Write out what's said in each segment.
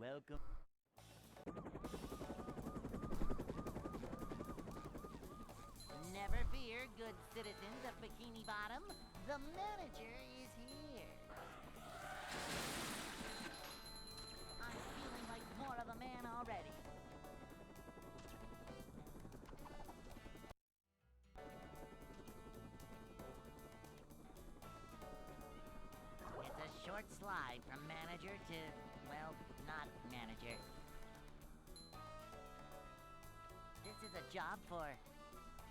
Welcome. Never fear, good citizens of Bikini Bottom. The manager is here. I'm feeling like more of a man already. It's a short slide from manager to, well, not manager. This is a job for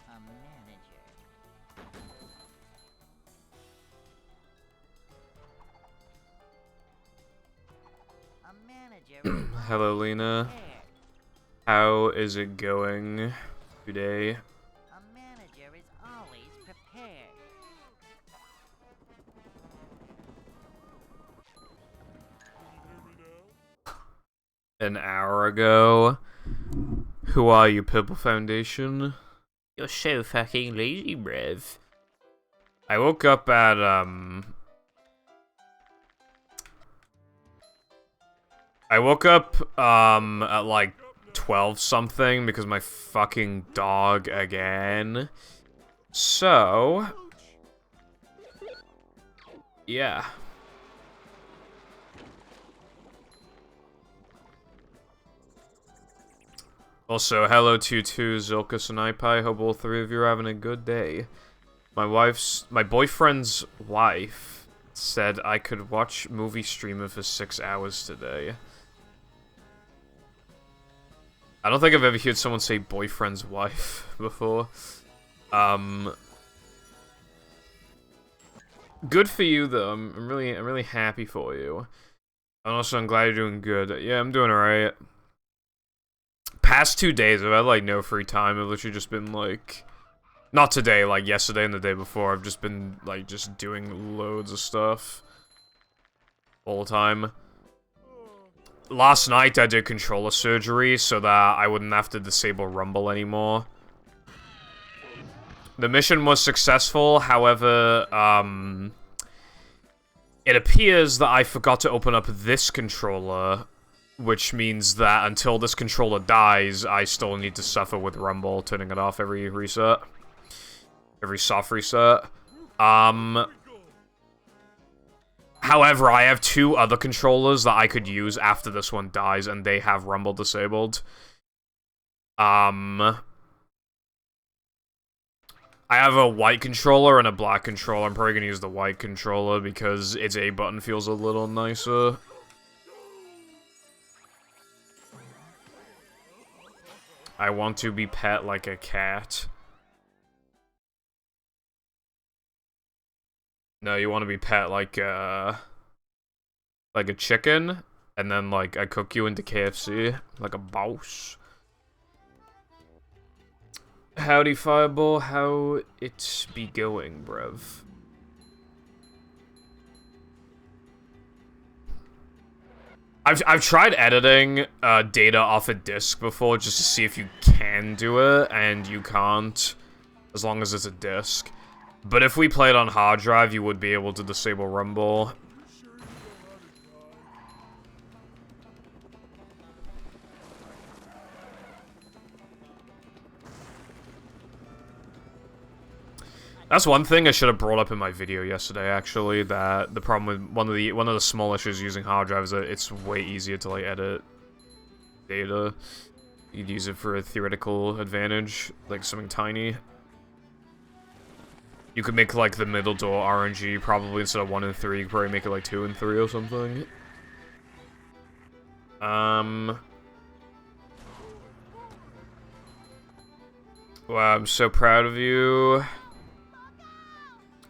a manager. A manager. Hello, Lena. Prepared. How is it going today? A manager is always prepared. An hour ago? Who are you, Purple Foundation? You're so fucking lazy, bruv. I woke up at, at like 12 something because my fucking dog again. So, yeah. Also, hello to Zilkus and iPie. Hope all three of you are having a good day. My boyfriend's wife said I could watch movie streamer for 6 hours today. I don't think I've ever heard someone say boyfriend's wife before. Good for you though. I'm really happy for you. And also, I'm glad you're doing good. Yeah, I'm doing alright. Past 2 days, I've had, like, no free time. I've literally just been, like... Not today, like, yesterday and the day before. I've just been, like, just doing loads of stuff. All the time. Last night, I did controller surgery so that I wouldn't have to disable Rumble anymore. The mission was successful, however, it appears that I forgot to open up this controller... Which means that until this controller dies, I still need to suffer with Rumble, turning it off every reset. Every soft reset. However, I have 2 other controllers that I could use after this one dies, and they have Rumble disabled. I have a white controller and a black controller. I'm probably gonna use the white controller because its A button feels a little nicer. I want to be pet like a cat. No, you want to be pet like a chicken, and then like I cook you into KFC like a boss. Howdy, Fireball. How it be going, bruv? I've tried editing data off a disk before just to see if you can do it, and you can't, as long as it's a disk. But if we played on hard drive, you would be able to disable Rumble. That's one thing I should have brought up in my video yesterday, actually, that the problem with one of the small issues using hard drive is that it's way easier to, like, edit data. You'd use it for a theoretical advantage, like something tiny. You could make, like, the middle door RNG, probably instead of 1 and 3, you could probably make it, like, 2 and 3 or something. Wow, I'm so proud of you.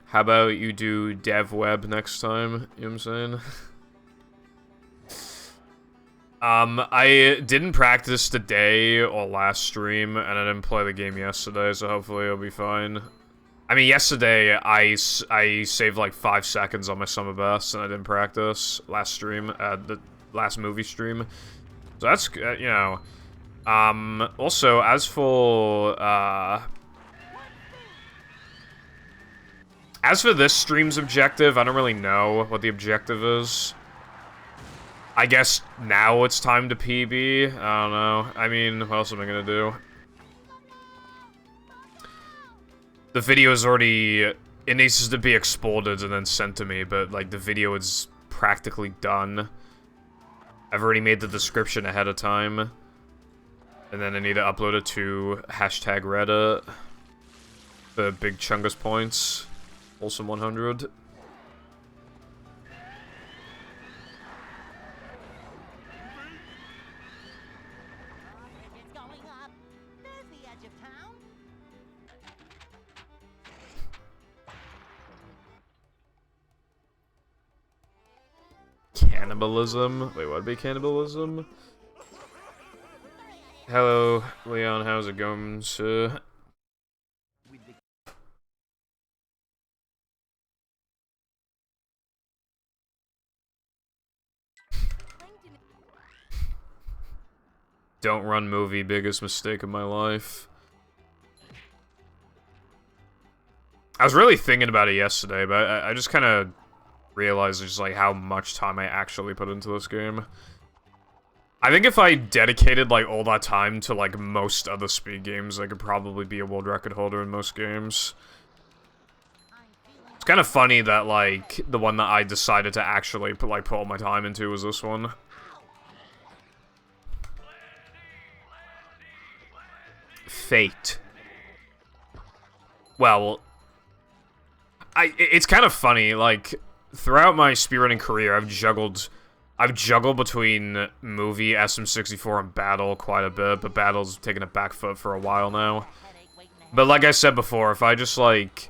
How about you do dev web next time? You know what I'm saying? I didn't practice today or last stream, and I didn't play the game yesterday, so hopefully it'll be fine. I mean, yesterday I saved like 5 seconds on my summer best, and I didn't practice last stream, the last movie stream. So that's, you know. Also, as for this stream's objective, I don't really know what the objective is. I guess now it's time to PB. I don't know. I mean, what else am I gonna do? The video is already... It needs to be exported and then sent to me, but, like, the video is practically done. I've already made the description ahead of time. And then I need to upload it to hashtag Reddit. The big Chungus points. Wholesome 100. It's going up. There's the edge of town. Cannibalism? Wait, what'd be cannibalism? Hello, Leon, how's it going, sir? Don't run movie, biggest mistake of my life. I was really thinking about it yesterday, but I just kind of realized just like how much time I actually put into this game. I think if I dedicated like all that time to like most other speed games, I could probably be a world record holder in most games. It's kind of funny that like the one that I decided to actually put all my time into was this one. Fate. Well, it's kind of funny, like, throughout my speedrunning career, I've juggled between movie, SM64, and battle quite a bit, but battle's taken a back foot for a while now. But like I said before, if I just, like,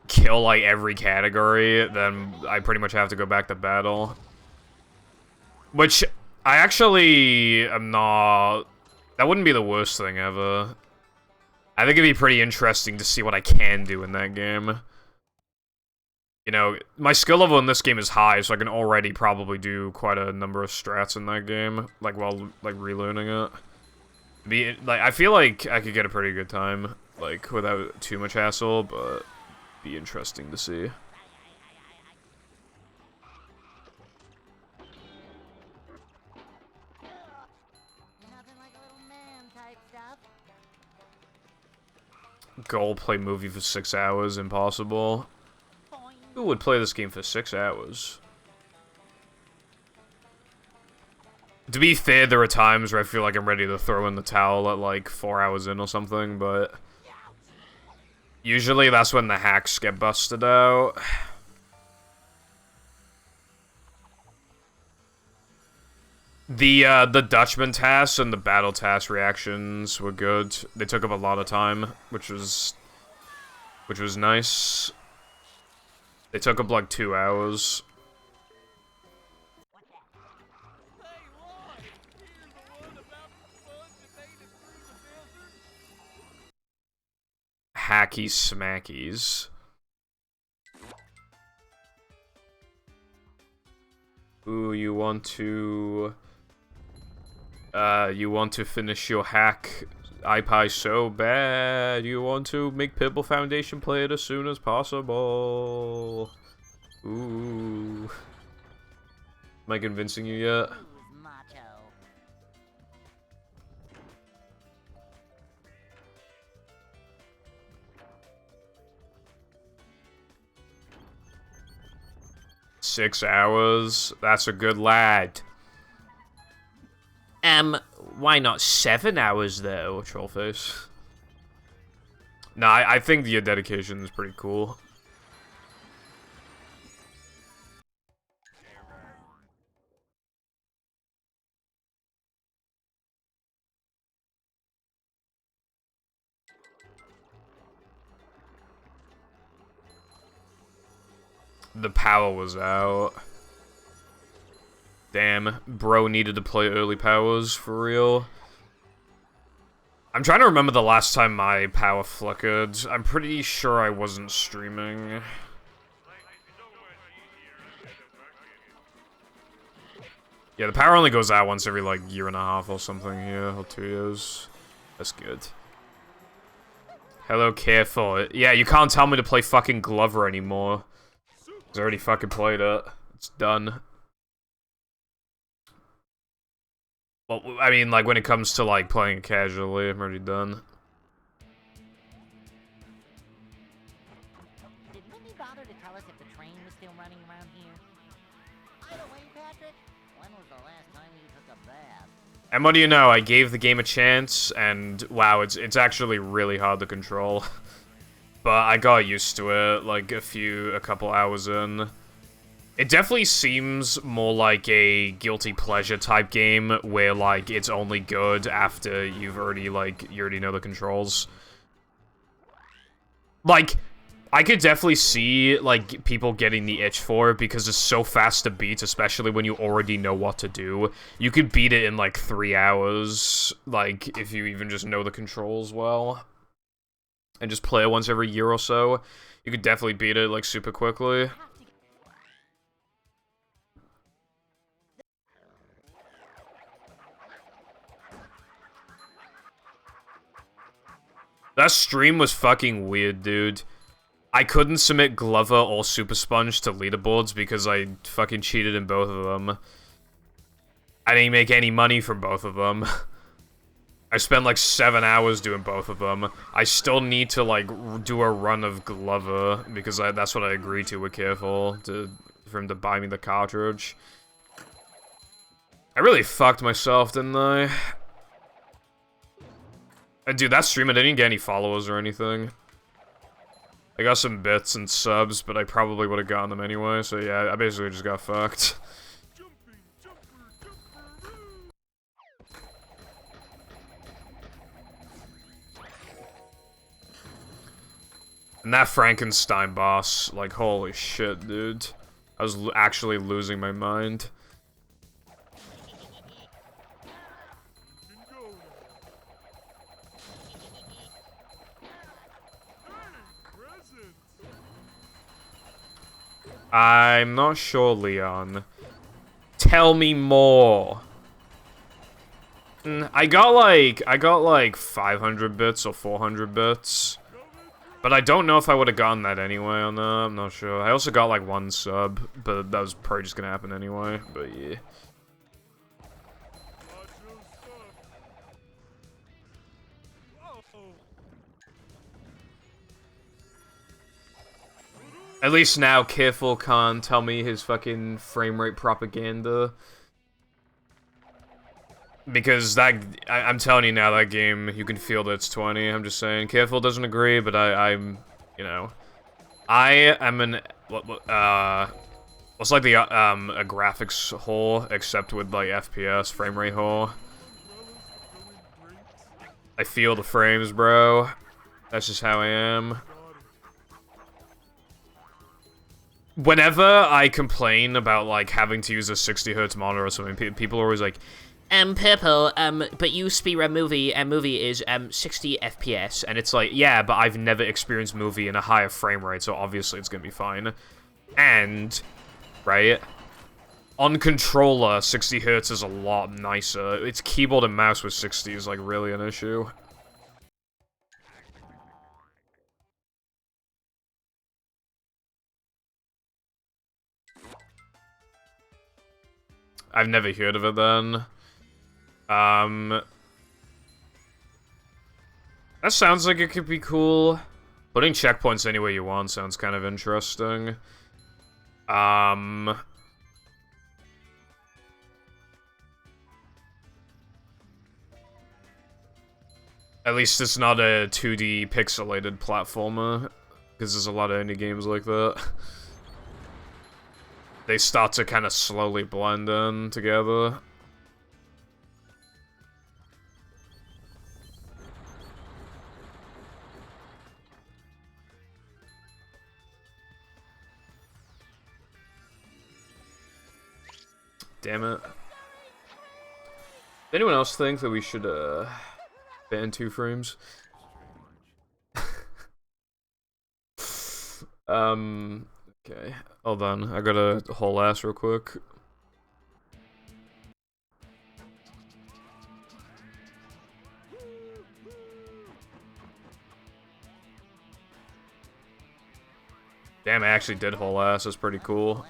kill, like, every category, then I pretty much have to go back to battle. Which, I actually am not... That wouldn't be the worst thing ever. I think it'd be pretty interesting to see what I can do in that game. You know, my skill level in this game is high, so I can already probably do quite a number of strats in that game, like, while, like, relearning it. I feel like I could get a pretty good time, like, without too much hassle, but be interesting to see. Nothing like a little man type stuff. Goal, play movie for 6 hours, impossible. Who would play this game for 6 hours? To be fair, there are times where I feel like I'm ready to throw in the towel at like 4 hours in or something, but usually that's when the hacks get busted out. The Dutchman tasks and the battle task reactions were good. They took up a lot of time, which was nice. They took up like 2 hours. Hacky smackies. Ooh, you want to finish your hack iPie so bad. You want to make Pibble Foundation play it as soon as possible. Ooh. Am I convincing you yet? Who's macho? Six hours? That's a good lad. Why not 7 hours, though, Trollface? Nah, I think the dedication is pretty cool. The power was out. Damn, bro needed to play early powers, for real. I'm trying to remember the last time my power flickered. I'm pretty sure I wasn't streaming. Yeah, the power only goes out once every, like, year and a half or something here, or 2 years. That's good. Hello, careful. Yeah, you can't tell me to play fucking Glover anymore. I already fucking played it. It's done. Well, I mean, like, when it comes to, like, playing casually, I'm already done. Did Mindy bother to tell us if the train was still running around here? By the way, Patrick, when was the last time you took a bath? And what do you know, I gave the game a chance, and wow, it's actually really hard to control. But I got used to it, like, a couple hours in. It definitely seems more like a guilty pleasure type game, where, like, it's only good after you've already, like, you already know the controls. Like, I could definitely see, like, people getting the itch for it, because it's so fast to beat, especially when you already know what to do. You could beat it in, like, 3 hours, like, if you even just know the controls well. And just play it once every year or so. You could definitely beat it, like, super quickly. That stream was fucking weird, dude. I couldn't submit Glover or Super Sponge to leaderboards because I fucking cheated in both of them. I didn't make any money from both of them. I spent like 7 hours doing both of them. I still need to like do a run of Glover because that's what I agreed to with Careful for him to buy me the cartridge. I really fucked myself, didn't I? And dude, that stream, I didn't get any followers or anything. I got some bits and subs, but I probably would have gotten them anyway, so yeah, I basically just got fucked. And that Frankenstein boss, like, holy shit, dude. I was actually losing my mind. I'm not sure, Leon. Tell me more. I got like 500 bits or 400 bits. But I don't know if I would have gotten that anyway or not. I'm not sure. I also got like 1 sub, but that was probably just gonna happen anyway. But yeah. At least now, Careful can't tell me his fucking frame rate propaganda. Because I'm telling you now, that game, you can feel that it's 20. I'm just saying. Careful doesn't agree, but I'm, you know. I am an, what's like the, a graphics whore, except with, like, FPS, frame rate whore. I feel the frames, bro. That's just how I am. Whenever I complain about, like, having to use a 60Hz monitor or something, people are always like, Purple, but you speed a movie, and movie is, 60 FPS, and it's like, yeah, but I've never experienced movie in a higher frame rate, so obviously it's gonna be fine. And, right, on controller, 60Hz is a lot nicer. It's keyboard and mouse with 60 is, like, really an issue. I've never heard of it then. That sounds like it could be cool. Putting checkpoints anywhere you want sounds kind of interesting. At least it's not a 2D pixelated platformer, because there's a lot of indie games like that. They start to kind of slowly blend in together. Damn it. Does anyone else think that we should, ban 2 frames? Okay. Hold on. I gotta haul ass real quick. Damn, I actually did haul ass. That's pretty cool.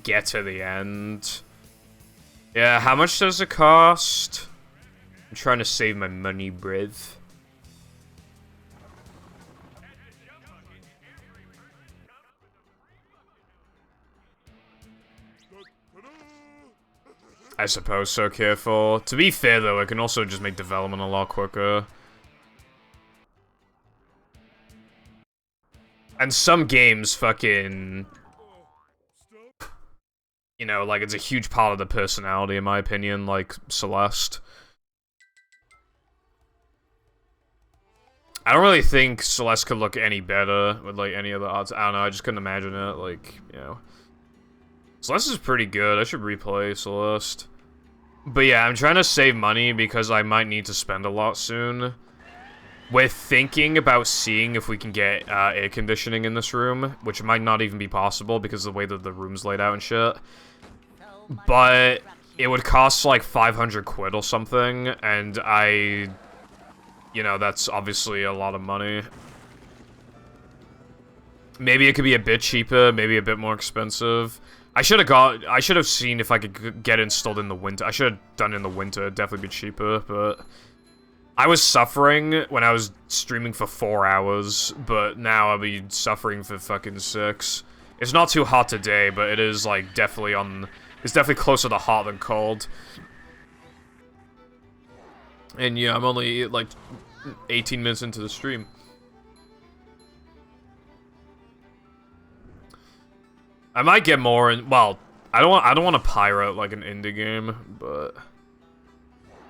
get to the end. Yeah, how much does it cost? I'm trying to save my money, bruv. I suppose so, careful. To be fair, though, it can also just make development a lot quicker. And some games fucking... You know, like, it's a huge part of the personality, in my opinion, like Celeste. I don't really think Celeste could look any better with, like, any other odds. I don't know, I just couldn't imagine it, like, you know. Celeste is pretty good. I should replay Celeste. But yeah, I'm trying to save money because I might need to spend a lot soon. We're thinking about seeing if we can get air conditioning in this room, which might not even be possible because of the way that the room's laid out and shit. But it would cost like 500 quid or something, and you know, that's obviously a lot of money. Maybe it could be a bit cheaper, maybe a bit more expensive. I should have seen if I could get installed in the winter. I should have done it in the winter, it'd definitely be cheaper, but... I was suffering when I was streaming for 4 hours, but now I'll be suffering for fucking 6. It's not too hot today, but it is, like, definitely on... It's definitely closer to hot than cold. And yeah, I'm only, like, 18 minutes into the stream. I might get more in, well, I don't want to pirate like an indie game, but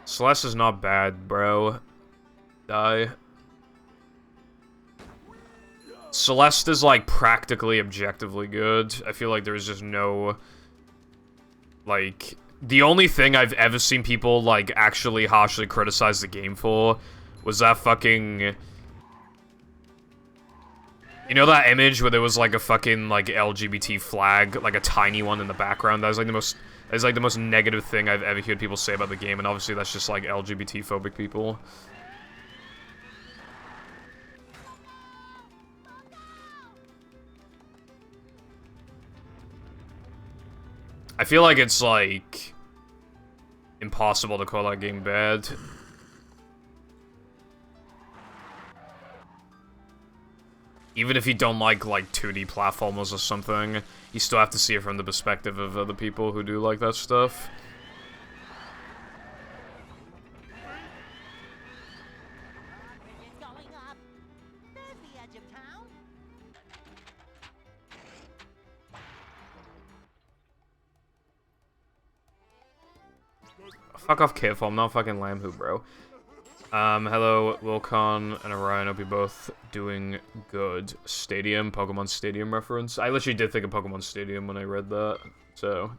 Celeste is not bad, bro. Die. Celeste is like practically objectively good. I feel like there's just no, like, the only thing I've ever seen people like actually harshly criticize the game for was that fucking... You know that image where there was like a fucking like LGBT flag, like a tiny one in the background? That was like the most negative thing I've ever heard people say about the game, and obviously that's just like LGBT phobic people. I feel like it's like impossible to call that game bad. Even if you don't like 2D platformers or something, you still have to see it from the perspective of other people who do like that stuff. Fuck off, Careful, I'm not fucking Lamhoo, bro. Hello, Wilcon and Orion, hope you're both doing good. Stadium, Pokemon Stadium reference. I literally did think of Pokemon Stadium when I read that, so...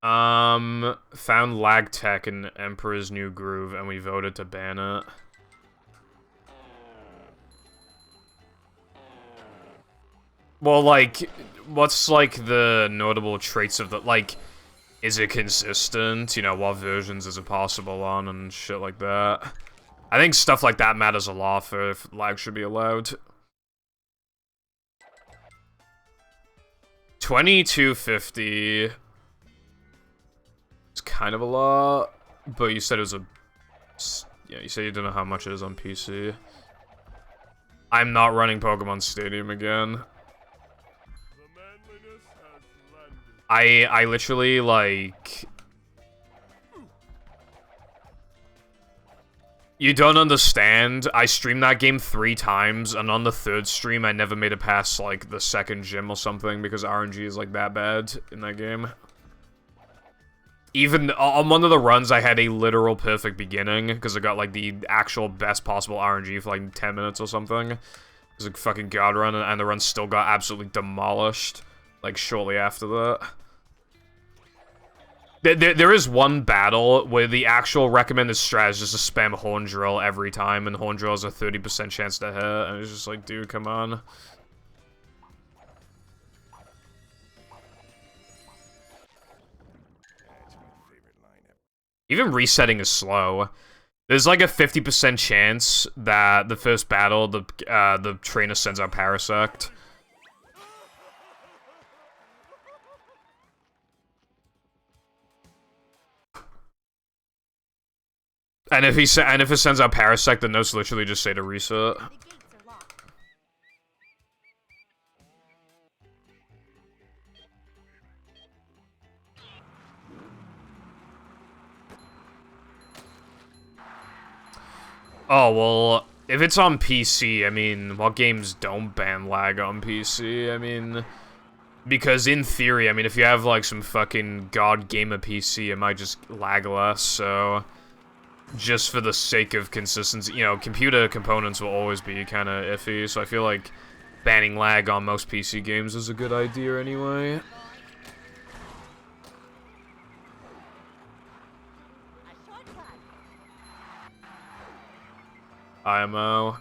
Found lag tech in Emperor's New Groove, and we voted to ban it. Well, like, what's, like, the notable traits of the, like... Is it consistent? You know, what versions is it possible on and shit like that? I think stuff like that matters a lot for if lag should be allowed. 2250. It's kind of a lot, but you said it was a... Yeah, you said you don't know how much it is on PC. I'm not running Pokemon Stadium again. I literally, like... You don't understand. I streamed that game 3 times, and on the 3rd stream, I never made it past, like, the 2nd gym or something, because RNG is, like, that bad in that game. Even on one of the runs, I had a literal perfect beginning, because I got, like, the actual best possible RNG for, like, 10 minutes or something. It was a fucking god run, and the run still got absolutely demolished, like, shortly after that. There is one battle where the actual recommended strat is just to spam Horn Drill every time, and Horn Drill has a 30% chance to hit, and it's just like, dude, come on. Even resetting is slow. There's like a 50% chance that the first battle, the trainer sends out Parasect. And if it sends out Parasect, the notes literally just say to reset. Oh, well, if it's on PC, I mean, what games don't ban lag on PC? I mean, because in theory, I mean, if you have, like, some fucking god gamer PC, it might just lag less, so just for the sake of consistency, you know, computer components will always be kind of iffy, so I feel like banning lag on most PC games is a good idea anyway. IMO.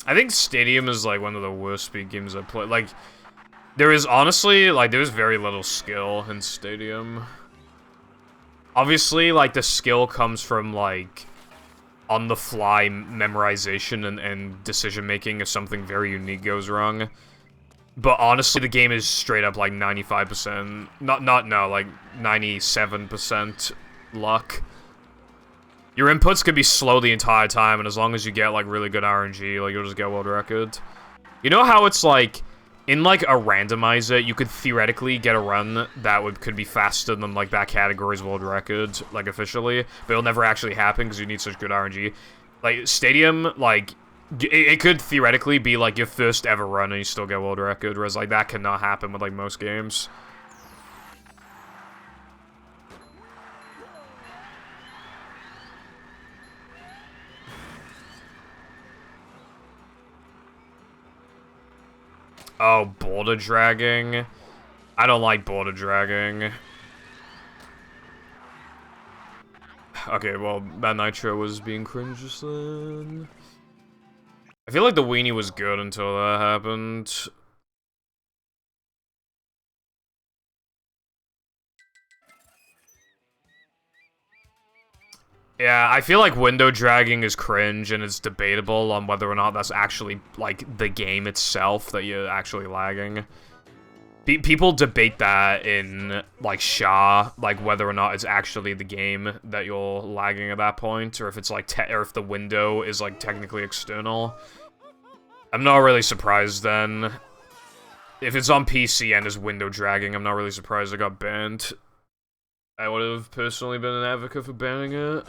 I think Stadium is, like, one of the worst speed games I've played. Like, there is honestly, like, there's very little skill in Stadium. Obviously, like, the skill comes from, like, on-the-fly memorization and decision-making if something very unique goes wrong. But honestly, the game is straight up, like, 95%, like, 97% luck. Your inputs could be slow the entire time, and as long as you get, like, really good RNG, like, you'll just get world record. You know how it's, like, in, like, a randomizer, you could theoretically get a run that could be faster than, like, that category's world record, like, officially, but it'll never actually happen because you need such good RNG. Like, Stadium, like, it could theoretically be, like, your first ever run and you still get world record, whereas, like, that cannot happen with, like, most games. Oh, border dragging. I don't like border dragging. Okay, well, that Nitro was being cringe just then. I feel like the weenie was good until that happened. Yeah, I feel like window dragging is cringe, and it's debatable on whether or not that's actually, like, the game itself that you're actually lagging. People debate that in, like, SHA, like, whether or not it's actually the game that you're lagging at that point, or if it's, like, or if the window is, like, technically external. I'm not really surprised, then. If it's on PC and is window dragging, I'm not really surprised it got banned. I would have personally been an advocate for banning it.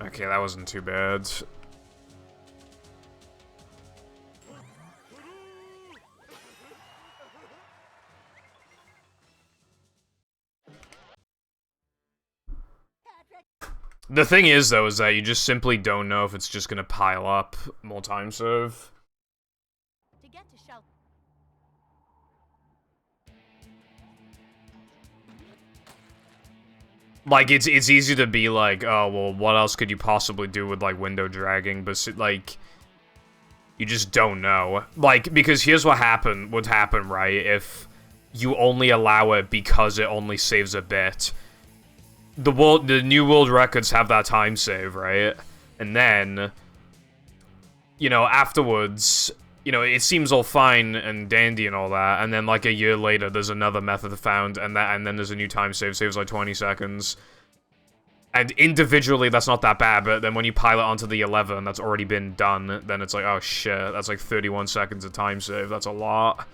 Okay, that wasn't too bad. The thing is, though, is that you just simply don't know if it's just gonna pile up more time serve. To get to shelter. Like, it's easy to be like, oh, well, what else could you possibly do with, like, window dragging, but, like, you just don't know. Like, because here's what would happen, right, if you only allow it because it only saves a bit. The new world records have that time save, right? And then, you know, afterwards, you know, it seems all fine and dandy and all that, and then like a year later, there's another method found, and then there's a new time save, saves like 20 seconds. And individually, that's not that bad, but then when you pile it onto the 11 that's already been done, then it's like, oh shit, that's like 31 seconds of time save, that's a lot.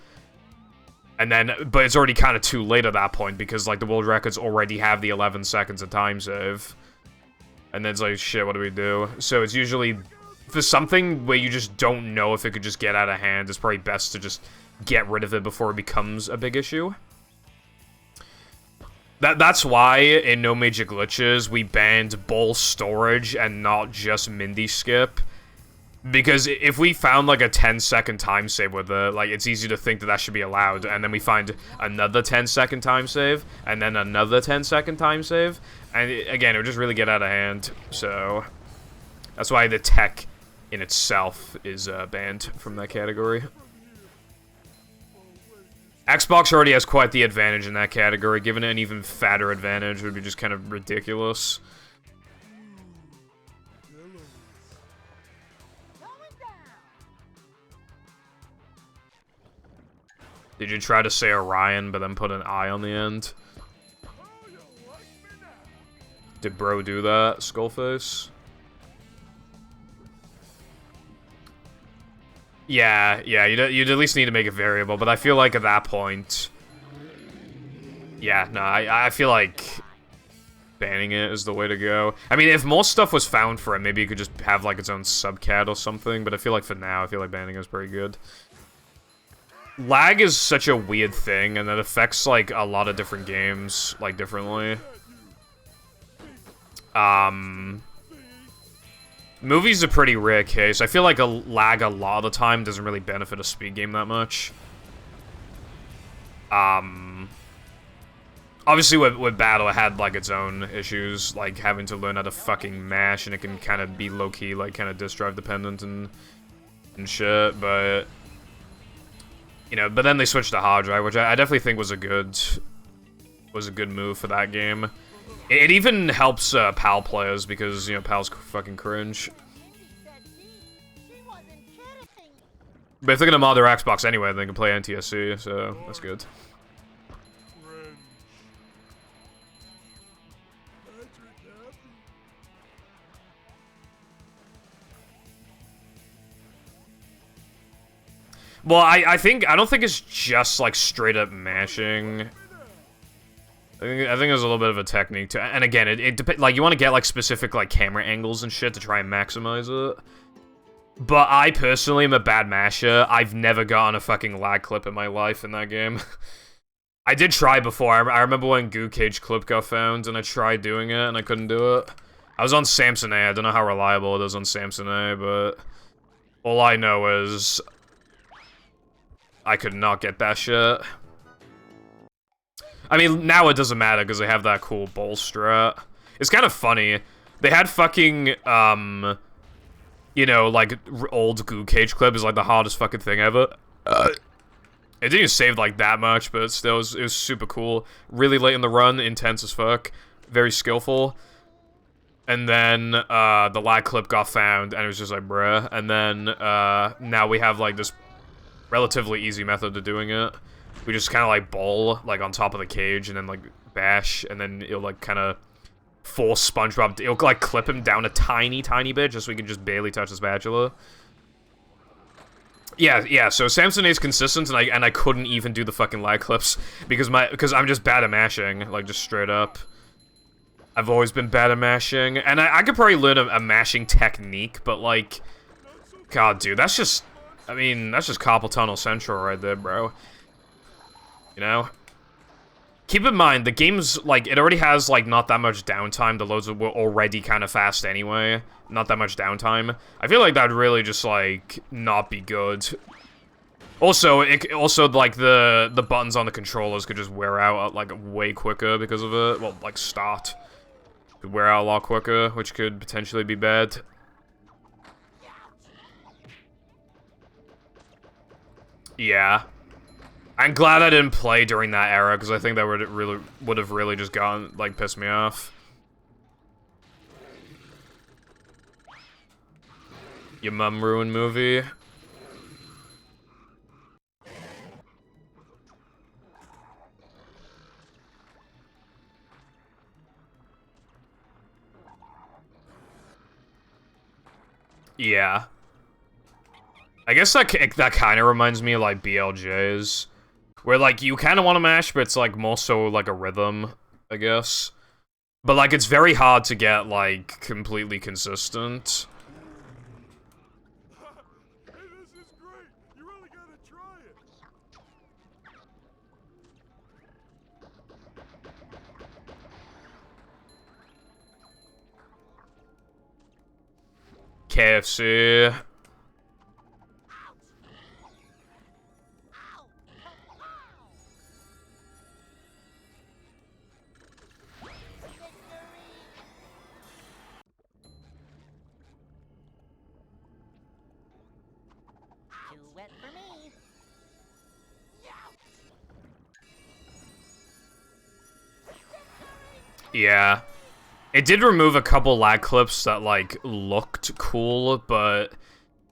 And then, but it's already kind of too late at that point, because like the world records already have the 11 seconds of time save. And then it's like, shit, what do we do? So it's usually, for something where you just don't know if it could just get out of hand, it's probably best to just get rid of it before it becomes a big issue. That's why, in No Major Glitches, we banned bowl storage and not just Mindy skip. Because if we found, like, a 10-second time save with it, like, it's easy to think that that should be allowed. And then we find another 10-second time save, and then another 10-second time save. And, again, it would just really get out of hand. So, that's why the tech in itself is banned from that category. Xbox already has quite the advantage in that category. Giving it an even fatter advantage would be just kind of ridiculous. Did you try to say Orion, but then put an I on the end? Did bro do that, Skullface? Yeah, you'd at least need to make a variable, but I feel like at that point... Yeah, no, I feel like banning it is the way to go. I mean, if more stuff was found for it, maybe you could just have, like, its own subcat or something, but I feel like for now, I feel like banning it is pretty good. Lag is such a weird thing, and it affects, like, a lot of different games, like, differently. Movies are a pretty rare case. I feel like a lag a lot of the time doesn't really benefit a speed game that much. Obviously with Battle, it had, like, its own issues, like having to learn how to fucking mash, and it can kind of be low-key, like, kind of disk drive dependent and shit, but... You know, but then they switched to hard drive, which I definitely think was a good move for that game. It even helps PAL players because, you know, PAL's fucking cringe. But if they're gonna mod their Xbox anyway, they can play NTSC, so that's good. Well, I don't think it's just, like, straight up mashing. I think there's a little bit of a technique to, and again, it depends. Like, you want to get, like, specific, like, camera angles and shit to try and maximize it. But I personally am a bad masher. I've never gotten a fucking lag clip in my life in that game. I did try before. I remember when Goo Cage clip got found, and I tried doing it, and I couldn't do it. I was on Samson A. I don't know how reliable it is on Samson A, but all I know is I could not get that shit. I mean, now it doesn't matter because they have that cool bowl strat. It's kind of funny. They had fucking, you know, like, old Goo Cage clip is like the hardest fucking thing ever. It didn't even save like that much, but still, it was super cool. Really late in the run, intense as fuck. Very skillful. And then, the lag clip got found, and it was just like, bruh. And then, now we have, like, this relatively easy method of doing it. We just kind of, like, bowl, like, on top of the cage, and then, like, bash, and then it'll, like, kind of force SpongeBob. It'll, like, clip him down a tiny, tiny bit, just so we can just barely touch the spatula. Yeah, so Samson is consistent, and I couldn't even do the fucking lag clips, because I'm just bad at mashing, like, just straight up. I've always been bad at mashing, and I could probably learn a mashing technique, but, like, God, dude, that's just, I mean, that's just Carpal Tunnel Central right there, bro. You know? Keep in mind, the game's, like, it already has, like, not that much downtime. The loads were already kind of fast anyway. Not that much downtime. I feel like that'd really just, like, not be good. Also, like, the buttons on the controllers could just wear out, like, way quicker because of it. Well, like, start. Could wear out a lot quicker, which could potentially be bad. Yeah. I'm glad I didn't play during that era, because I think that would have really just gone, like, pissed me off. Your Mum Ruined movie. Yeah. I guess that kind of reminds me of, like, BLJs. Where, like, you kind of want to mash, but it's, like, more so, like, a rhythm, I guess. But, like, it's very hard to get, like, completely consistent. Hey, this is great! You really gotta try it! KFC. Too wet for me. Yeah. It did remove a couple lag clips that, like, looked cool, but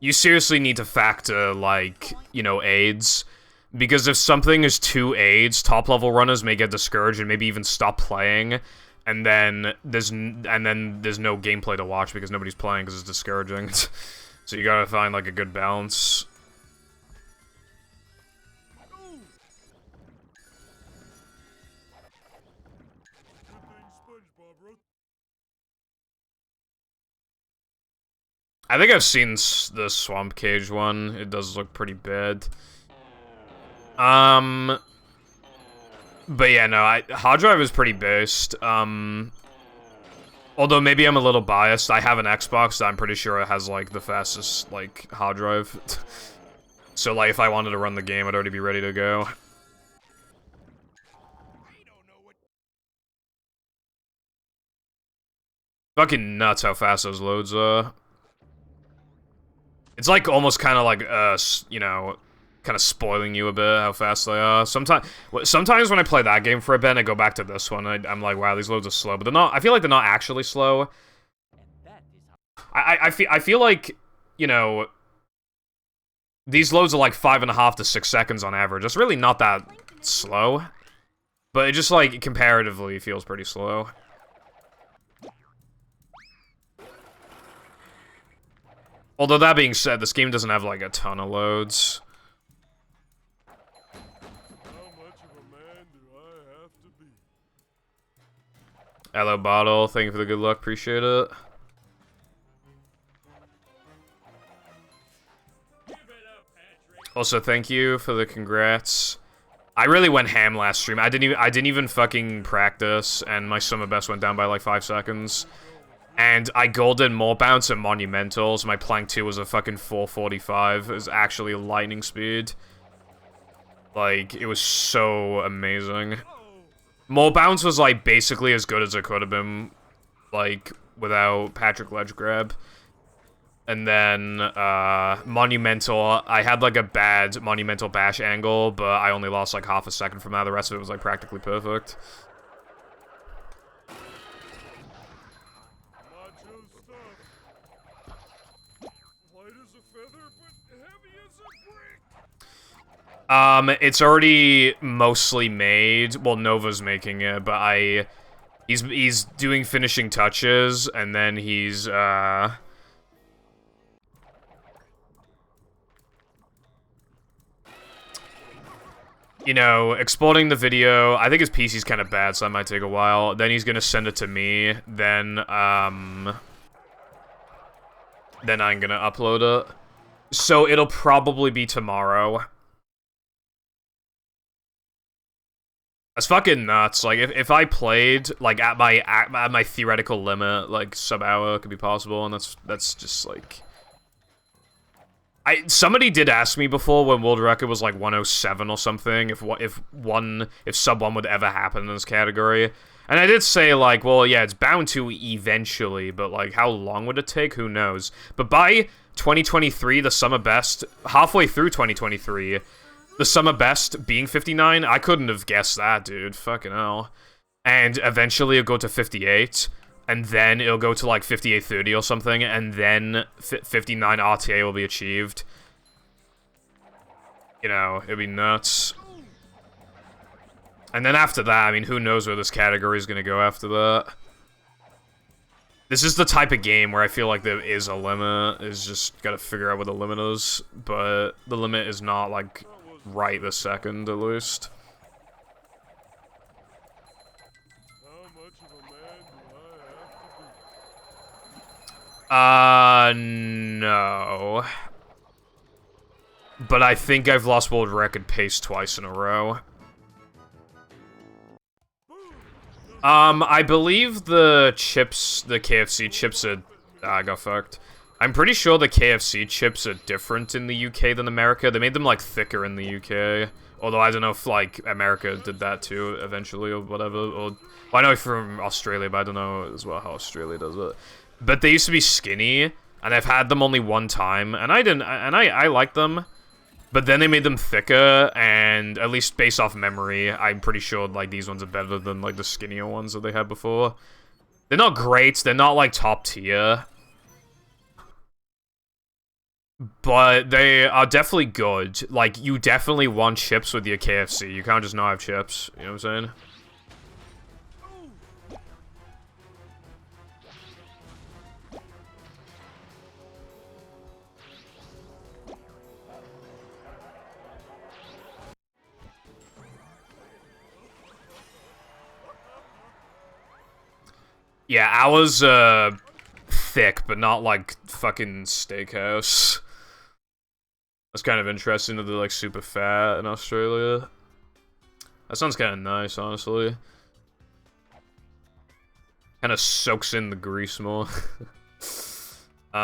you seriously need to factor, like, you know, AIDS. Because if something is too AIDS, top-level runners may get discouraged and maybe even stop playing, and then there's no gameplay to watch because nobody's playing because it's discouraging. So you gotta find, like, a good balance. I think I've seen the Swamp Cage one. It does look pretty bad. But yeah, no, hard drive is pretty based. Although maybe I'm a little biased. I have an Xbox that I'm pretty sure it has, like, the fastest, like, hard drive. So, like, if I wanted to run the game, I'd already be ready to go. Fucking nuts how fast those loads are. It's like almost kind of like, you know, kind of spoiling you a bit how fast they are. Sometimes when I play that game for a bit and I go back to this one, I'm like, wow, these loads are slow. But they're not. I feel like they're not actually slow. I feel like, you know, these loads are like 5.5 to 6 seconds on average. It's really not that slow, but it just, like, comparatively feels pretty slow. Although, that being said, this game doesn't have, like, a ton of loads. How much of a man do I have to be? Hello, Bottle. Thank you for the good luck. Appreciate it. Also, thank you for the congrats. I really went ham last stream. I didn't even fucking practice, and my summer best went down by, like, 5 seconds. And I golden more bounce at Monumentals. My Plank 2 was a fucking 445. It was actually lightning speed. Like, it was so amazing. More bounce was, like, basically as good as it could have been, like, without Patrick Ledge grab. And then, Monumental, I had, like, a bad Monumental bash angle, but I only lost, like, half a second from that. The rest of it was, like, practically perfect. It's already mostly made. Well, Nova's making it, but he's doing finishing touches, and then he's, you know, exporting the video. I think his PC's kind of bad, so that might take a while. Then he's gonna send it to me. Then I'm gonna upload it. So it'll probably be tomorrow. That's fucking nuts. Like, if I played, like, at my theoretical limit, like, sub-hour could be possible, and that's just, like... Somebody did ask me before when world record was, like, 107 or something, if sub-1 would ever happen in this category. And I did say, like, well, yeah, it's bound to eventually, but, like, how long would it take? Who knows? But by 2023, the summer best, halfway through 2023... the summer best being 59, I couldn't have guessed that, dude. Fucking hell. And eventually it'll go to 58, and then it'll go to, like, 58.30 or something, and then 59 RTA will be achieved. You know, it'd be nuts. And then after that, I mean, who knows where this category is gonna go after that. This is the type of game where I feel like there is a limit. Is just gotta figure out what the limit is, but the limit is not like right this second, at least. How much of a man do I have to be? No. But I think I've lost world record pace twice in a row. I believe the chips, the KFC chips are... I got fucked. I'm pretty sure the KFC chips are different in the UK than America. They made them, like, thicker in the UK. Although I don't know if, like, America did that too, eventually, or whatever. Or, well, I know from Australia, but I don't know as well how Australia does it. But they used to be skinny, and I've had them only one time, and I like them. But then they made them thicker, and at least based off memory, I'm pretty sure, like, these ones are better than, like, the skinnier ones that they had before. They're not great, they're not, like, top tier. But they are definitely good. Like, you definitely want chips with your KFC. You can't just not have chips, you know what I'm saying? Yeah, ours, thick, but not, like, fucking steakhouse. That's kind of interesting that they're, like, super fat in Australia. That sounds kind of nice, honestly. Kind of soaks in the grease more. Just like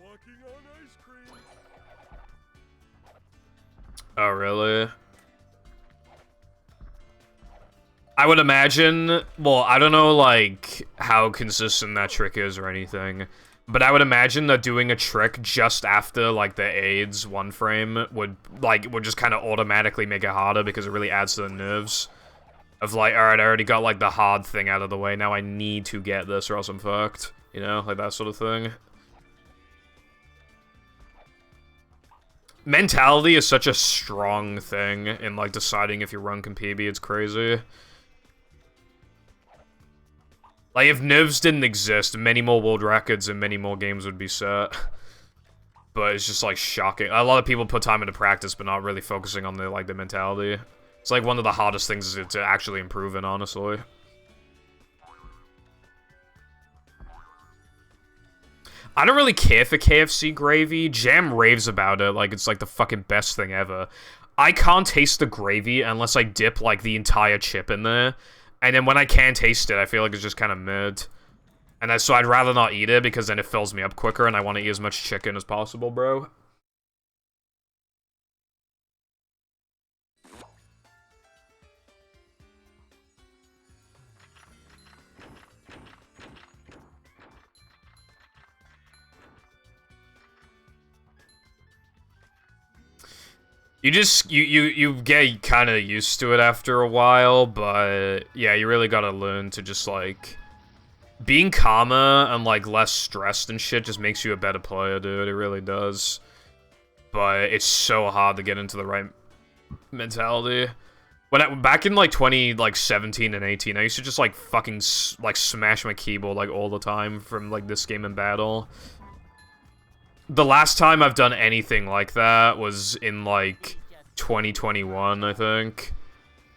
walking on ice cream. Oh, really? I would imagine, well, I don't know, like, how consistent that trick is or anything, but I would imagine that doing a trick just after, like, the AIDS one frame would just kind of automatically make it harder because it really adds to the nerves. Of, like, alright, I already got, like, the hard thing out of the way, now I need to get this or else I'm fucked. You know, like that sort of thing. Mentality is such a strong thing in, like, deciding if your run can PB, it's crazy. Like, if Nivs didn't exist, many more world records and many more games would be set. But it's just, like, shocking. A lot of people put time into practice, but not really focusing on the, like, the mentality. It's, like, one of the hardest things to actually improve in, honestly. I don't really care for KFC gravy. Jam raves about it, like, it's, like, the fucking best thing ever. I can't taste the gravy unless I dip, like, the entire chip in there. And then when I can taste it, I feel like it's just kind of mid. And so I'd rather not eat it, because then it fills me up quicker, and I want to eat as much chicken as possible, bro. You get kind of used to it after a while, but yeah, you really gotta learn to just, like, being calmer and, like, less stressed and shit just makes you a better player, dude. It really does. But it's so hard to get into the right mentality. Back in, like, 2017 and 18, I used to just, like, fucking, like, smash my keyboard, like, all the time from, like, this game in battle. The last time I've done anything like that was in, like, 2021, I think.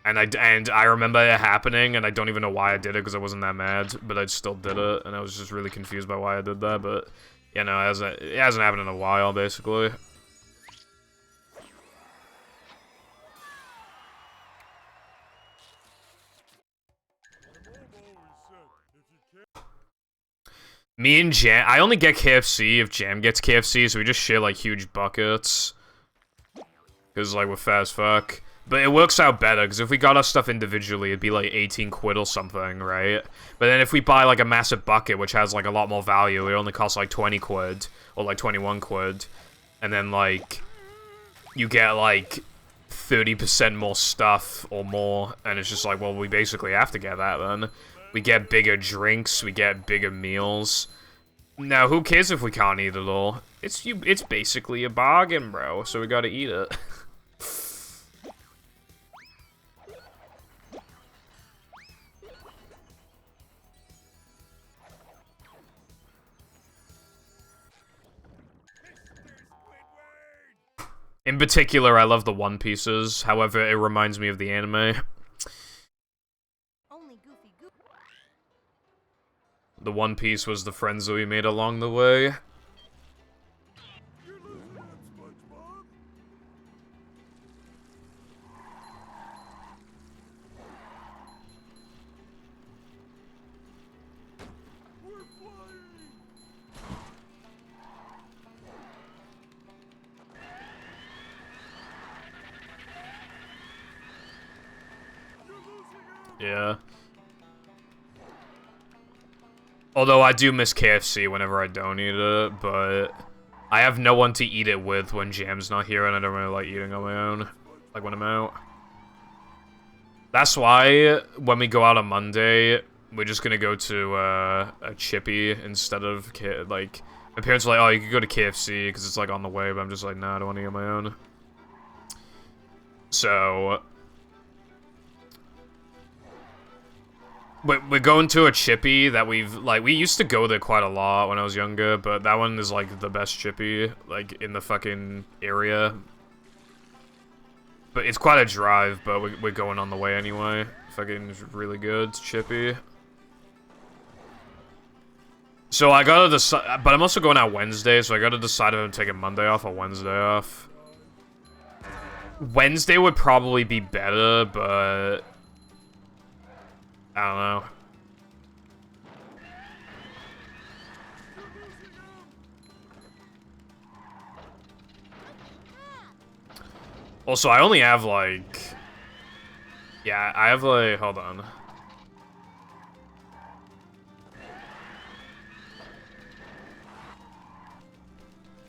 And I remember it happening, and I don't even know why I did it, because I wasn't that mad, but I still did it, and I was just really confused by why I did that, but, you know, it hasn't happened in a while, basically. Me and Jam, I only get KFC if Jam gets KFC, so we just share, like, huge buckets. Because, like, we're fat as fuck. But it works out better, because if we got our stuff individually, it'd be, like, 18 quid or something, right? But then if we buy, like, a massive bucket, which has, like, a lot more value, it only costs, like, 20 quid, or, like, 21 quid. And then, like, you get, like, 30% more stuff, or more, and it's just like, well, we basically have to get that, then. We get bigger drinks, we get bigger meals. Now, who cares if we can't eat it all? It's basically a bargain, bro, so we gotta eat it. In particular, I love the One Pieces. However, it reminds me of the anime. Only Goofy Goof. The One Piece was the friends that we made along the way. You're losing it, SpongeBob. We're flying. You're losing it. Yeah. Although I do miss KFC whenever I don't eat it, but I have no one to eat it with when Jam's not here, and I don't really like eating on my own, like when I'm out. That's why when we go out on Monday, we're just gonna go to a Chippy instead of like. My parents are like, "Oh, you could go to KFC because it's like on the way," but I'm just like, "Nah, I don't want to eat on my own." So we're going to a Chippy that we used to go there quite a lot when I was younger, but that one is like the best Chippy like in the fucking area. But it's quite a drive, but we're going on the way anyway. Fucking really good Chippy. So I gotta decide, but I'm also going out Wednesday, so I gotta decide if I'm taking Monday off or Wednesday off. Wednesday would probably be better, but I don't know. Also, I only have like... Yeah, I have like... Hold on.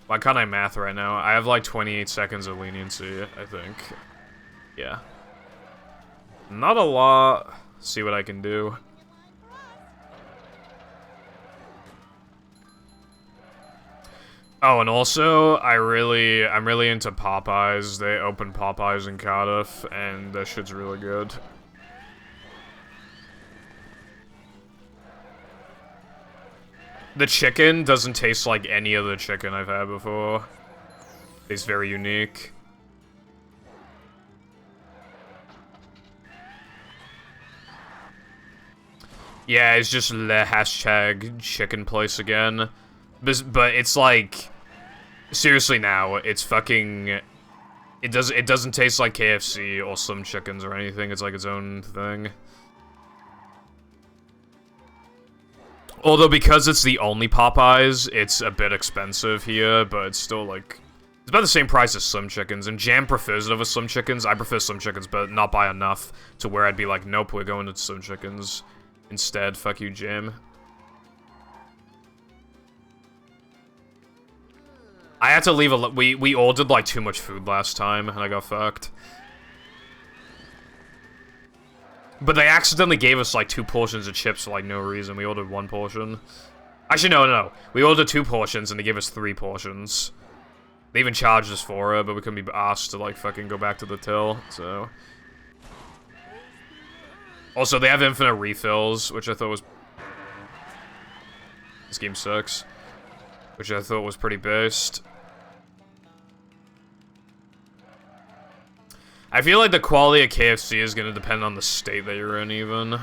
Why can't I math right now? I have like 28 seconds of leniency, I think. Yeah. Not a lot. See what I can do. Oh, and also, I'm really into Popeyes. They opened Popeyes in Cardiff, and that shit's really good. The chicken doesn't taste like any other chicken I've had before. It's very unique. Yeah, it's just the hashtag chicken place again. But it's like... Seriously now, it's fucking... It doesn't taste like KFC or Slim Chickens or anything. It's like its own thing. Although because it's the only Popeyes, it's a bit expensive here, but it's still like... It's about the same price as Slim Chickens, and Jam prefers it over Slim Chickens. I prefer Slim Chickens, but not by enough to where I'd be like, nope, we're going to Slim Chickens instead. Fuck you, Jam. I had to leave a... We ordered like too much food last time, and I got fucked. But they accidentally gave us, like, 2 portions of chips for, like, no reason. We ordered 1 portion. Actually, no. We ordered 2 portions, and they gave us 3 portions. They even charged us for it, but we couldn't be asked to, like, fucking go back to the till, so... Also, they have infinite refills, which I thought was... This game sucks. Which I thought was pretty based. I feel like the quality of KFC is going to depend on the state that you're in, even.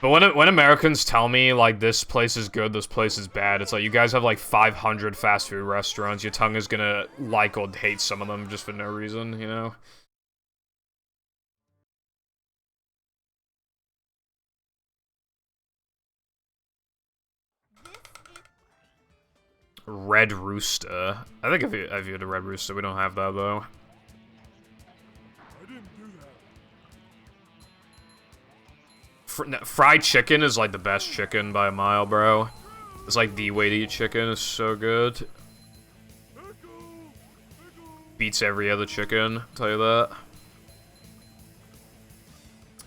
But when Americans tell me, like, this place is good, this place is bad, it's like, you guys have, like, 500 fast food restaurants, your tongue is gonna like or hate some of them just for no reason, you know? Red Rooster. I think I've viewed a Red Rooster. We don't have that, though. I didn't do that. Fried chicken is, like, the best chicken by a mile, bro. It's, like, the way to eat chicken. It's so good. Beats every other chicken, I'll tell you that.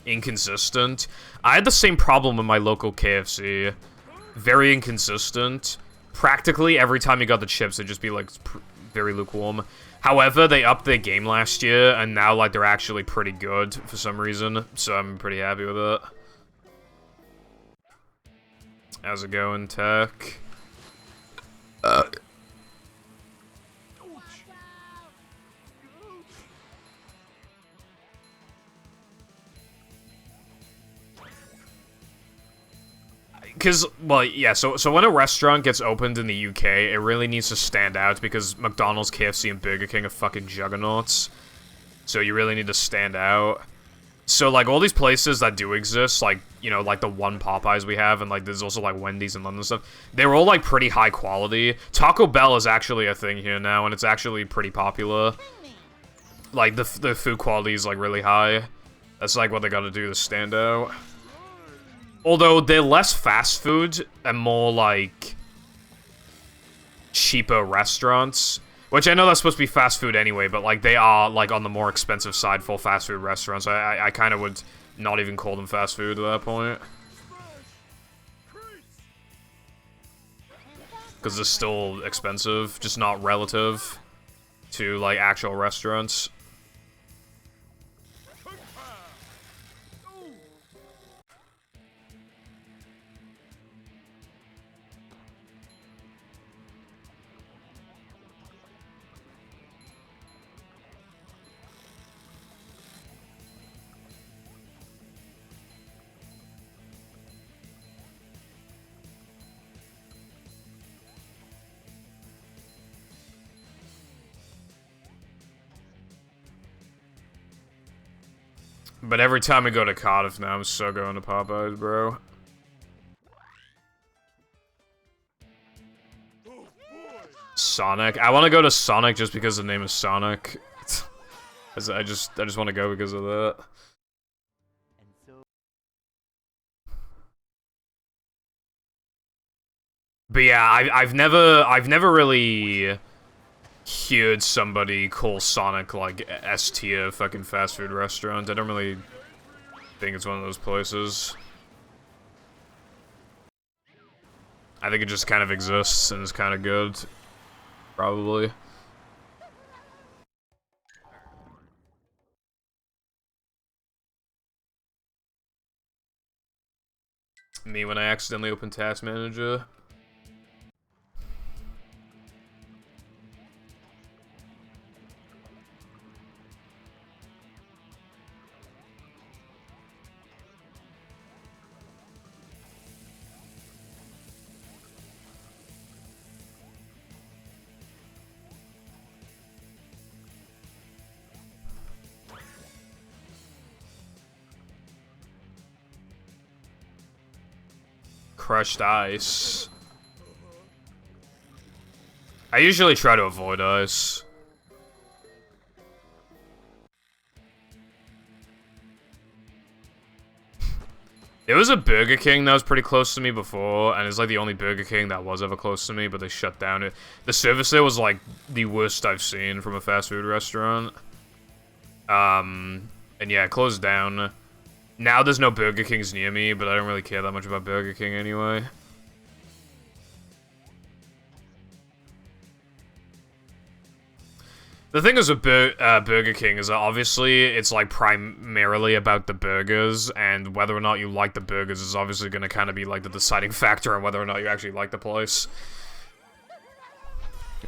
Inconsistent. I had the same problem with my local KFC. Very inconsistent. Practically every time you got the chips, it'd just be, like, very lukewarm. However, they upped their game last year, and now, like, they're actually pretty good for some reason. So I'm pretty happy with it. How's it going, Tech? Because, well, yeah, so when a restaurant gets opened in the UK, it really needs to stand out because McDonald's, KFC, and Burger King are fucking juggernauts. So you really need to stand out. So, like, all these places that do exist, like, you know, like the one Popeyes we have, and, like, there's also, like, Wendy's and London stuff, they're all, like, pretty high quality. Taco Bell is actually a thing here now, and it's actually pretty popular. Like, the food quality is, like, really high. That's, like, what they gotta do to stand out. Although, they're less fast food and more, like, cheaper restaurants. Which I know that's supposed to be fast food anyway, but, like, they are, like, on the more expensive side for fast food restaurants. I kind of would not even call them fast food at that point. Because they're still expensive, just not relative to, like, actual restaurants. But every time we go to Cardiff now, I'm so going to Popeyes, bro. Sonic. I want to go to Sonic just because the name is Sonic. I just want to go because of that. But yeah, I've never really heard somebody call Sonic like S tier fucking fast food restaurant. I don't really think it's one of those places. I think it just kind of exists and is kind of good, probably. Me when I accidentally open Task Manager. Crushed ice. I usually try to avoid ice. There was a Burger King that was pretty close to me before, and it's like the only Burger King that was ever close to me, but they shut down it. The service there was like the worst I've seen from a fast food restaurant. And yeah, it closed down. Now there's no Burger Kings near me, but I don't really care that much about Burger King anyway. The thing is with Burger King is that obviously it's like primarily about the burgers, and whether or not you like the burgers is obviously going to kind of be like the deciding factor on whether or not you actually like the place.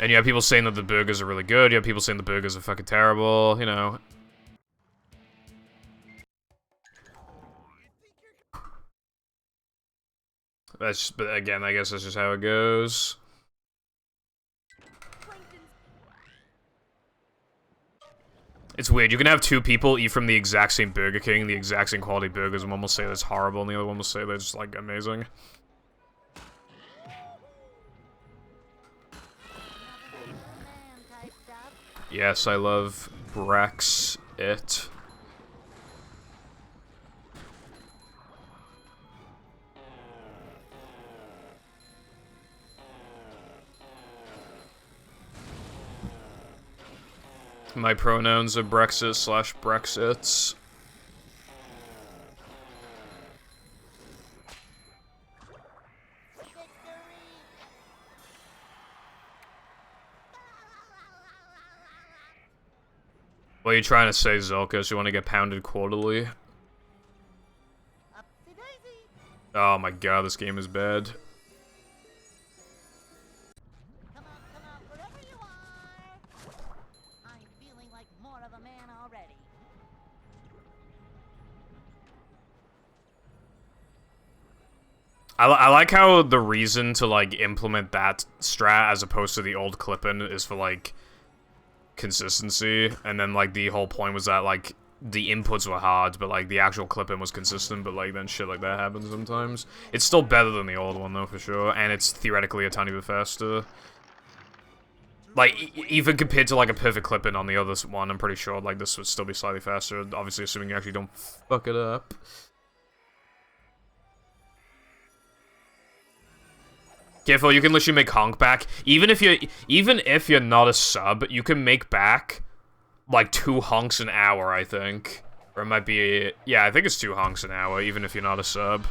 And you have people saying that the burgers are really good, you have people saying the burgers are fucking terrible, you know. But again, I guess that's just how it goes. It's weird. You can have two people eat from the exact same Burger King, the exact same quality burgers, and one will say that's horrible, and the other one will say that's, like, amazing. Yes, I love Brexit. My pronouns are Brexit/Brexits. What are you trying to say, Zolkus? You want to get pounded quarterly? Oh my god, this game is bad. I like how the reason to, like, implement that strat as opposed to the old clipping is for, like, consistency, and then, like, the whole point was that, like, the inputs were hard, but, like, the actual clipping was consistent, but, like, then shit like that happens sometimes. It's still better than the old one, though, for sure, and it's theoretically a tiny bit faster. Like, even compared to, like, a perfect clipping on the other one, I'm pretty sure, like, this would still be slightly faster, obviously assuming you actually don't fuck it up. Careful, you can literally make honk back. Even if you're not a sub, you can make back like 2 honks an hour, I think. Or it might be, yeah, I think it's 2 honks an hour, even if you're not a sub.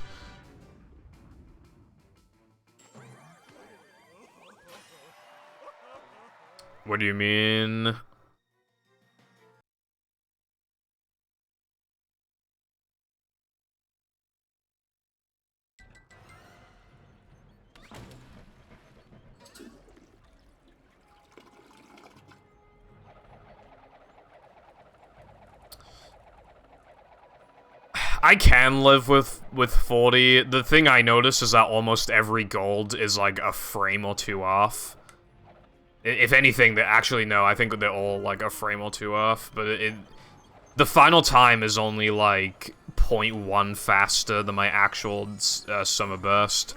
What do you mean? I can live with 40. The thing I notice is that almost every gold is like a frame or 2 off. If anything, no, I think they're all like a frame or 2 off, but the final time is only like 0.1 faster than my actual summer burst.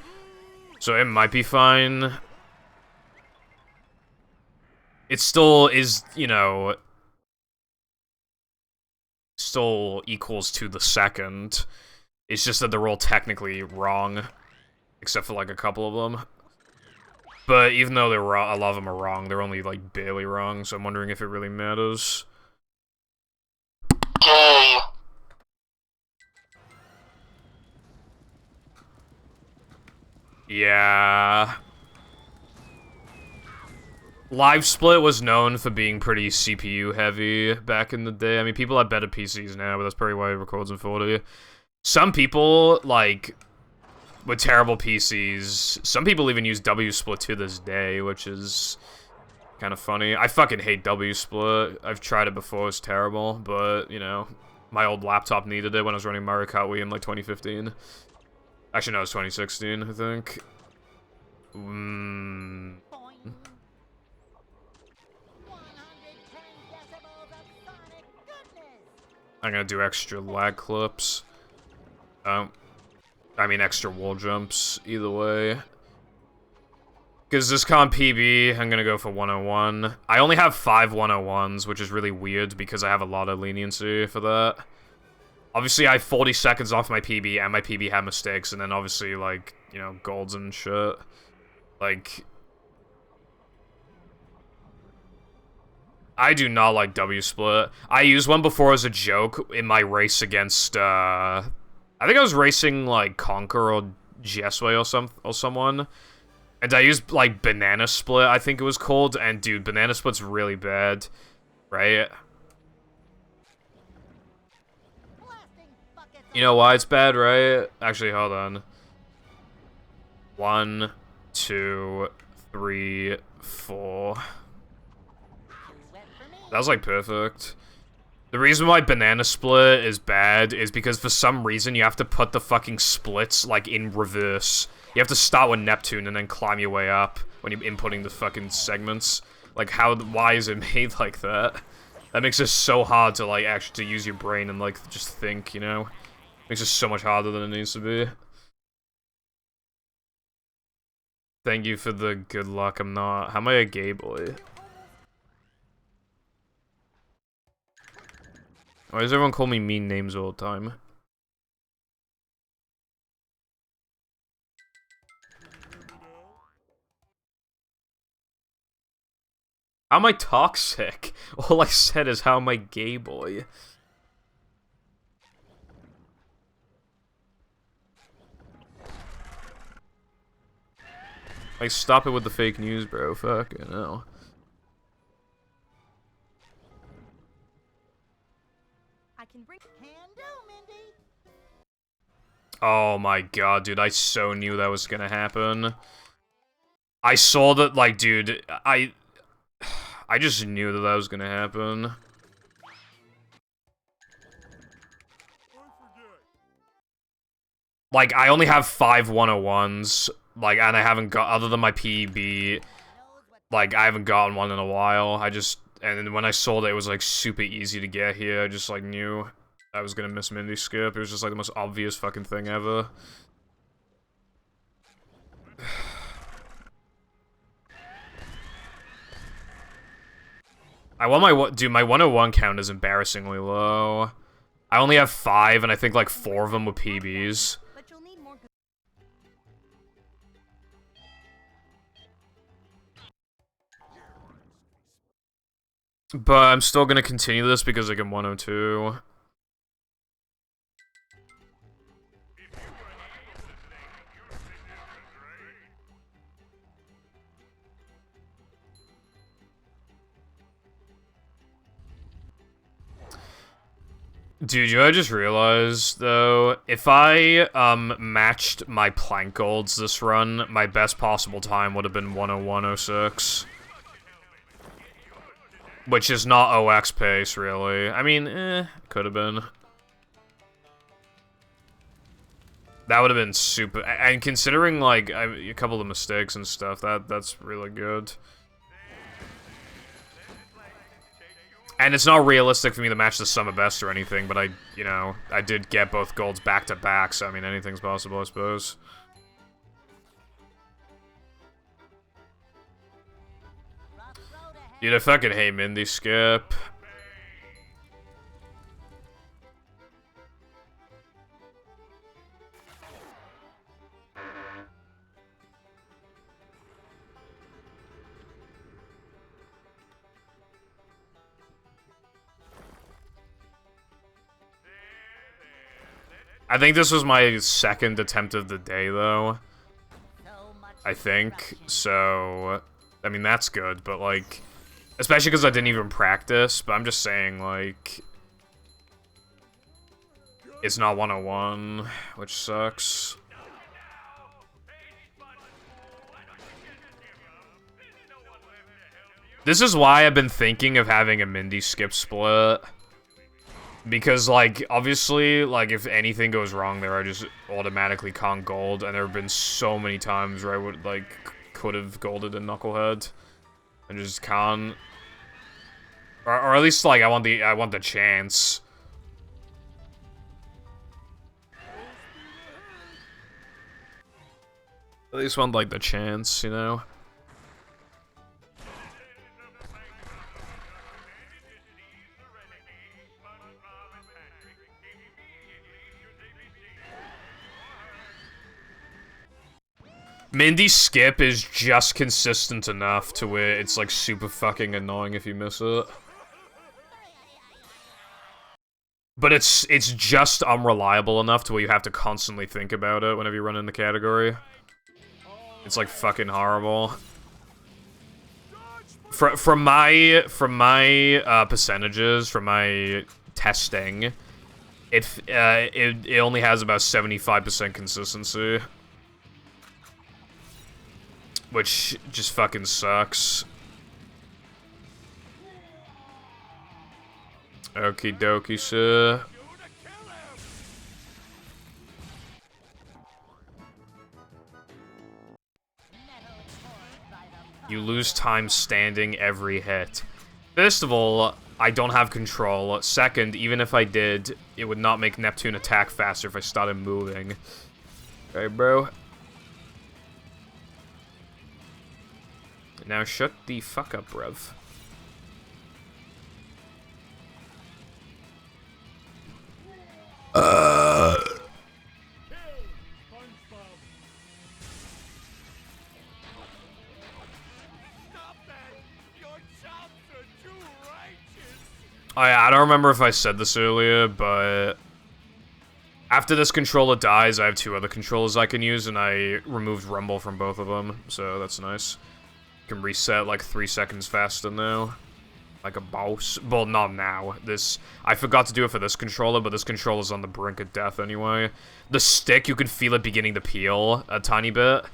So it might be fine. It still is, you know, still equals to the second. It's just that they're all technically wrong, except for like a couple of them. But even though they're wrong, a lot of them are wrong, they're only like barely wrong, so I'm wondering if it really matters. Gay. Yeah. Live Split was known for being pretty CPU heavy back in the day. I mean, people have better PCs now, but that's probably why it records in 40. Some people, like, with terrible PCs, some people even use W-Split to this day, which is kind of funny. I fucking hate W-Split. I've tried it before, it's terrible, but, you know, my old laptop needed it when I was running Mario Kart Wii in, like, 2015. Actually, no, it was 2016, I think. I'm gonna do extra lag clips. I mean extra wall jumps, either way. Because this comp PB, I'm gonna go for 101. I only have 5 101s, which is really weird because I have a lot of leniency for that. Obviously, I have 40 seconds off my PB, and my PB had mistakes, and then obviously, like, you know, golds and shit. Like, I do not like W-Split. I used one before as a joke in my race against, I think I was racing, like, Conquer or Jesway or someone. And I used, like, Banana Split, I think it was called. And, dude, Banana Split's really bad. Right? You know why it's bad, right? Actually, hold on. 1, 2, 3, 4... That was, like, perfect. The reason why Banana Split is bad is because for some reason you have to put the fucking splits, like, in reverse. You have to start with Neptune and then climb your way up when you're inputting the fucking segments. Like, why is it made like that? That makes it so hard to, like, actually use your brain and, like, just think, you know? Makes it so much harder than it needs to be. Thank you for the good luck, I'm not. How am I a gay boy? Why does everyone call me mean names all the time? How am I toxic? All I said is how am I gay boy? Like, stop it with the fake news, bro. Fuck, you know. I can bring. Can do, Mindy. Oh my god, dude, I so knew that was gonna happen. I saw that, like, dude, I just knew that that was gonna happen. Like, I only have 5 101s, like, and I haven't got, other than my PB, like, I haven't gotten one in a while. And then when I sold it, it was, like, super easy to get here. I just, like, knew I was gonna miss Mindy Skip. It was just, like, the most obvious fucking thing ever. I want my, dude, my 101 count is embarrassingly low. I only have 5, and I think, like, 4 of them were PBs. But you'll need more. But I'm still gonna continue this because I can 102. Dude, you know, I just realized, though, if I, matched my plank golds this run, my best possible time would have been 101.06. Which is not OX pace, really. I mean, could have been. That would have been super, and considering, like, a couple of mistakes and stuff, that's really good. And it's not realistic for me to match the sum of best or anything, but you know, I did get both golds back to back, so I mean, anything's possible, I suppose. Dude, I fucking hate Mindy Skip. I think this was my second attempt of the day, though. I think. So, I mean, that's good, but, like, especially because I didn't even practice, but I'm just saying, like, it's not 101, which sucks. This is why I've been thinking of having a Mindy Skip split. Because, like, obviously, like, if anything goes wrong there, I just automatically can't gold, and there have been so many times where I would, like, could have golded a Knucklehead, and just can't. Or at least, like, I want the chance. At least want, like, the chance, you know? Mindy Skip is just consistent enough to where it's, like, super fucking annoying if you miss it. But it's just unreliable enough to where you have to constantly think about it whenever you run in the category. It's, like, fucking horrible. From my percentages, from my testing, it only has about 75% consistency. Which just fucking sucks. Okie dokie, sir. You lose time standing every hit. First of all, I don't have control. Second, even if I did, it would not make Neptune attack faster if I started moving. Okay, bro. Now shut the fuck up, bruv. I don't remember if I said this earlier, but after this controller dies, I have 2 other controllers I can use, and I removed Rumble from both of them, so that's nice. Can reset like 3 seconds faster now. Like a boss. Well, not now. I forgot to do it for this controller, but this controller's on the brink of death anyway. The stick, you can feel it beginning to peel a tiny bit.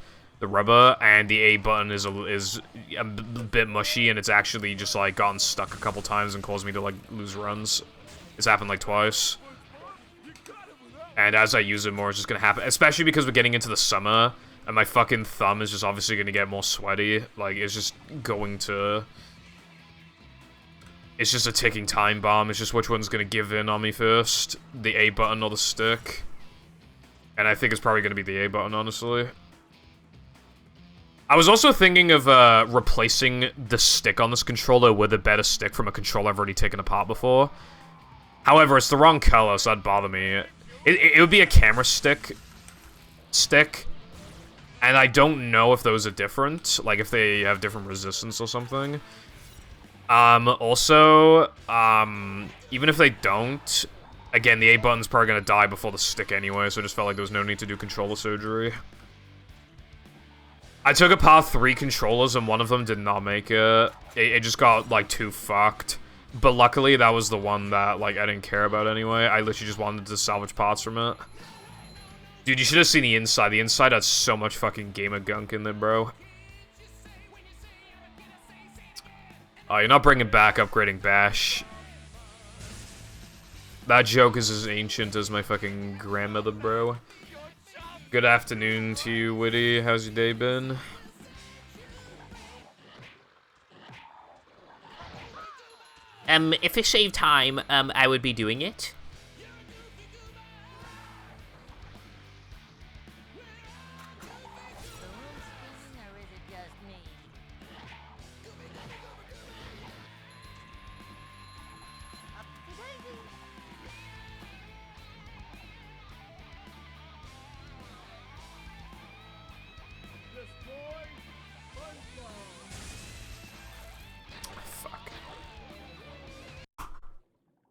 The rubber, and the A button is a bit mushy, and it's actually just like gotten stuck a couple times and caused me to like lose runs. It's happened like twice. And as I use it more, it's just gonna happen. Especially because we're getting into the summer, and my fucking thumb is just obviously gonna get more sweaty. Like, it's just going to... It's just a ticking time bomb. It's just which one's gonna give in on me first. The A button or the stick. And I think it's probably gonna be the A button, honestly. I was also thinking of replacing the stick on this controller with a better stick from a controller I've already taken apart before. However, it's the wrong color, so that'd bother me. It would be a camera stick, and I don't know if those are different, like if they have different resistance or something. Also, even if they don't, again, the A button's probably gonna die before the stick anyway, so I just felt like there was no need to do controller surgery. I took apart 3 controllers, and one of them did not make it. It just got, like, too fucked. But luckily, that was the one that, like, I didn't care about anyway. I literally just wanted to salvage parts from it. Dude, you should have seen the inside. The inside had so much fucking gamer gunk in there, bro. Oh, you're not bringing back upgrading Bash. That joke is as ancient as my fucking grandmother, bro. Good afternoon to you, Witty. How's your day been? If it saved time, I would be doing it. Or is it just me? Up-to-daisy.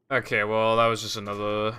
Okay, well, that was just another